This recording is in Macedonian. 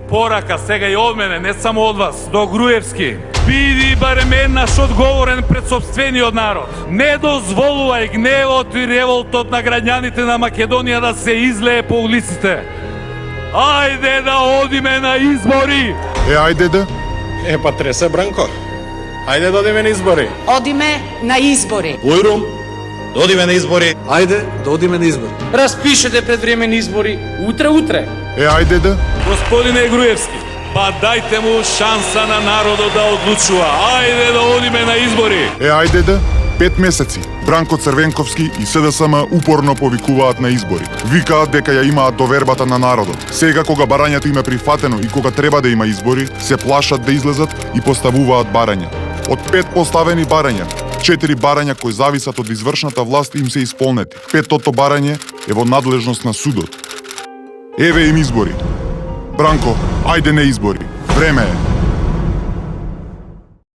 Порака сега и од мене, не само од вас, до Груевски. Биди барем еднаш одговорен пред собствениот народ. Не дозволувај гневот и револтот на граѓаните на Македонија да се излее по улиците. Ајде да одиме на избори! Ајде да. Па тресе, Бранко. Ајде да одиме на избори. Одиме на избори. Ујрум, да одиме на избори. Ајде да одиме на избори. Распишете предвремени избори утре. Ајде да. Господине Груевски, па дајте му шанса на народот да одлучува. Ајде да одиме на избори. Ајде да. 5 месеци. Бранко Црвенковски и СДСМ упорно повикуваат на избори. Викаат дека ја имаат довербата на народот. Сега кога барањето им е прифатено и кога треба да има избори, се плашат да излезат и поставуваат барања. Од 5 поставени барања, 4 барања кои зависат од извршната власт им се исполнети. 5-тото барање е во надлежност на судот. Еве им избори. Бранко, ајде на избори. Време е.